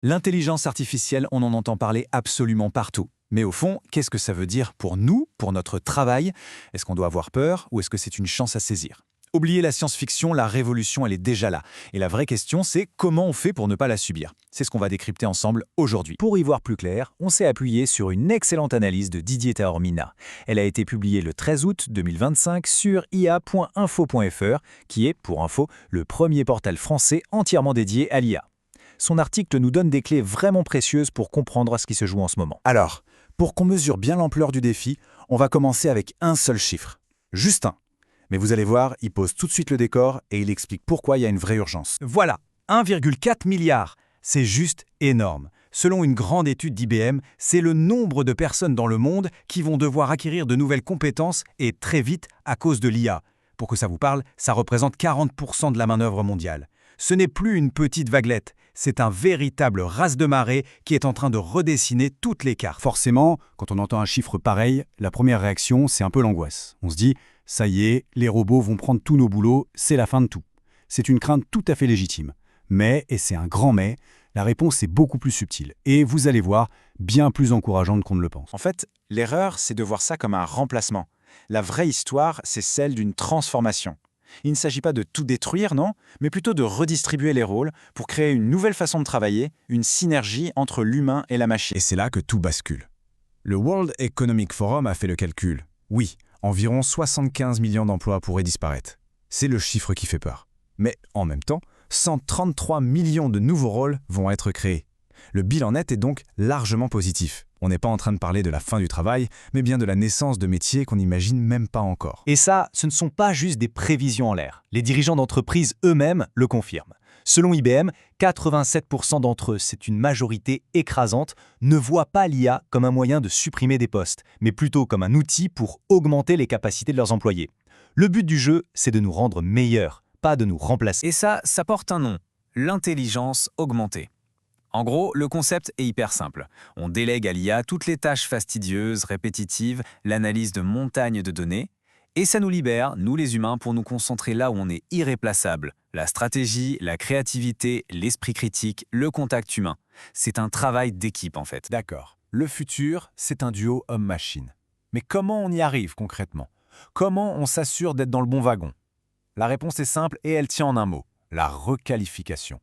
L'intelligence artificielle, on en entend parler absolument partout. Mais au fond, qu'est-ce que ça veut dire pour nous, pour notre travail? Est-ce qu'on doit avoir peur ou est-ce que c'est une chance à saisir? Oubliez la science-fiction, la révolution, elle est déjà là. Et la vraie question, c'est comment on fait pour ne pas la subir? C'est ce qu'on va décrypter ensemble aujourd'hui. Pour y voir plus clair, on s'est appuyé sur une excellente analyse de Didier Taormina. Elle a été publiée le 13 août 2025 sur ia.info.fr, qui est, pour info, le premier portal français entièrement dédié à l'IA. Son article nous donne des clés vraiment précieuses pour comprendre ce qui se joue en ce moment. Alors, pour qu'on mesure bien l'ampleur du défi, on va commencer avec un seul chiffre. Juste un. Mais vous allez voir, il pose tout de suite le décor et il explique pourquoi il y a une vraie urgence. Voilà, 1,4 milliard. C'est juste énorme. Selon une grande étude d'IBM, c'est le nombre de personnes dans le monde qui vont devoir acquérir de nouvelles compétences et très vite à cause de l'IA. Pour que ça vous parle, ça représente 40% de la main-d'œuvre mondiale. Ce n'est plus une petite vaguelette, c'est un véritable raz-de-marée qui est en train de redessiner toutes les cartes. Forcément, quand on entend un chiffre pareil, la première réaction, c'est un peu l'angoisse. On se dit, ça y est, les robots vont prendre tous nos boulots, c'est la fin de tout. C'est une crainte tout à fait légitime. Mais, et c'est un grand mais, la réponse est beaucoup plus subtile. Et vous allez voir, bien plus encourageante qu'on ne le pense. En fait, l'erreur, c'est de voir ça comme un remplacement. La vraie histoire, c'est celle d'une transformation. Il ne s'agit pas de tout détruire, non, mais plutôt de redistribuer les rôles pour créer une nouvelle façon de travailler, une synergie entre l'humain et la machine. Et c'est là que tout bascule. Le World Economic Forum a fait le calcul. Oui, environ 75 millions d'emplois pourraient disparaître. C'est le chiffre qui fait peur. Mais en même temps, 133 millions de nouveaux rôles vont être créés. Le bilan net est donc largement positif. On n'est pas en train de parler de la fin du travail, mais bien de la naissance de métiers qu'on n'imagine même pas encore. Et ça, ce ne sont pas juste des prévisions en l'air. Les dirigeants d'entreprise eux-mêmes le confirment. Selon IBM, 87% d'entre eux, c'est une majorité écrasante, ne voient pas l'IA comme un moyen de supprimer des postes, mais plutôt comme un outil pour augmenter les capacités de leurs employés. Le but du jeu, c'est de nous rendre meilleurs, pas de nous remplacer. Et ça porte un nom, l'intelligence augmentée. En gros, le concept est hyper simple. On délègue à l'IA toutes les tâches fastidieuses, répétitives, l'analyse de montagnes de données, et ça nous libère, nous les humains, pour nous concentrer là où on est irréplaçable. La stratégie, la créativité, l'esprit critique, le contact humain. C'est un travail d'équipe en fait. D'accord. Le futur, c'est un duo homme-machine. Mais comment on y arrive concrètement? Comment on s'assure d'être dans le bon wagon? La réponse est simple et elle tient en un mot, la requalification.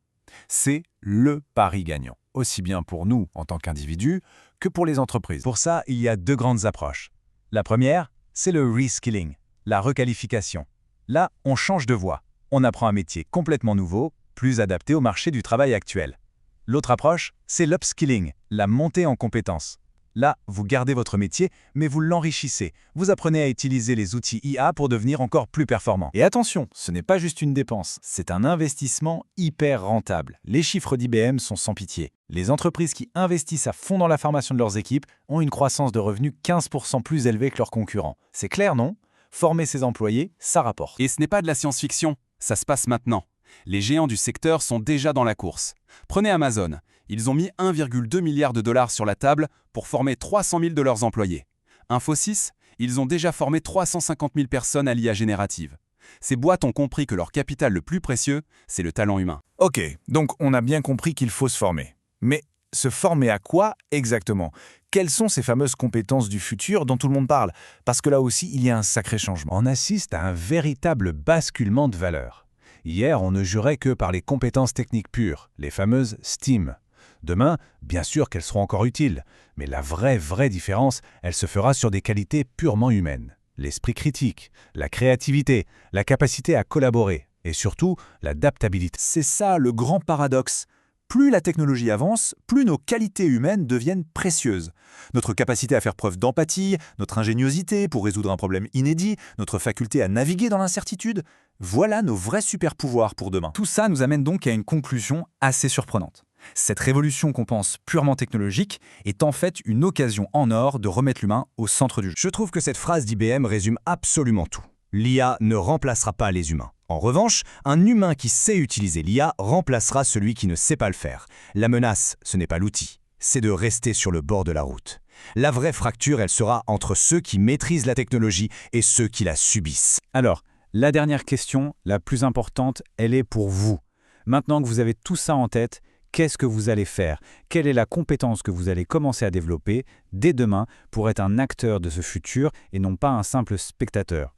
C'est le pari gagnant, aussi bien pour nous en tant qu'individus que pour les entreprises. Pour ça, il y a deux grandes approches. La première, c'est le reskilling, la requalification. Là, on change de voie. On apprend un métier complètement nouveau, plus adapté au marché du travail actuel. L'autre approche, c'est l'upskilling, la montée en compétences. Là, vous gardez votre métier, mais vous l'enrichissez. Vous apprenez à utiliser les outils IA pour devenir encore plus performant. Et attention, ce n'est pas juste une dépense, c'est un investissement hyper rentable. Les chiffres d'IBM sont sans pitié. Les entreprises qui investissent à fond dans la formation de leurs équipes ont une croissance de revenus 15% plus élevée que leurs concurrents. C'est clair, non? Former ses employés, ça rapporte. Et ce n'est pas de la science-fiction, ça se passe maintenant. Les géants du secteur sont déjà dans la course. Prenez Amazon. Ils ont mis 1,2 milliard de dollars sur la table pour former 300 000 de leurs employés. Infosys, ils ont déjà formé 350 000 personnes à l'IA générative. Ces boîtes ont compris que leur capital le plus précieux, c'est le talent humain. Ok, donc on a bien compris qu'il faut se former. Mais se former à quoi exactement? Quelles sont ces fameuses compétences du futur dont tout le monde parle? Parce que là aussi, il y a un sacré changement. On assiste à un véritable basculement de valeurs. Hier, on ne jurait que par les compétences techniques pures, les fameuses STEAM. Demain, bien sûr qu'elles seront encore utiles, mais la vraie différence, elle se fera sur des qualités purement humaines. L'esprit critique, la créativité, la capacité à collaborer et surtout l'adaptabilité. C'est ça le grand paradoxe. Plus la technologie avance, plus nos qualités humaines deviennent précieuses. Notre capacité à faire preuve d'empathie, notre ingéniosité pour résoudre un problème inédit, notre faculté à naviguer dans l'incertitude, voilà nos vrais super-pouvoirs pour demain. Tout ça nous amène donc à une conclusion assez surprenante. Cette révolution qu'on pense purement technologique est en fait une occasion en or de remettre l'humain au centre du jeu. Je trouve que cette phrase d'IBM résume absolument tout. L'IA ne remplacera pas les humains. En revanche, un humain qui sait utiliser l'IA remplacera celui qui ne sait pas le faire. La menace, ce n'est pas l'outil, c'est de rester sur le bord de la route. La vraie fracture, elle sera entre ceux qui maîtrisent la technologie et ceux qui la subissent. Alors, la dernière question, la plus importante, elle est pour vous. Maintenant que vous avez tout ça en tête, Qu'est-ce que vous allez faire? Quelle est la compétence que vous allez commencer à développer dès demain pour être un acteur de ce futur et non pas un simple spectateur?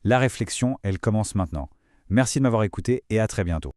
La réflexion, elle commence maintenant. Merci de m'avoir écouté et à très bientôt.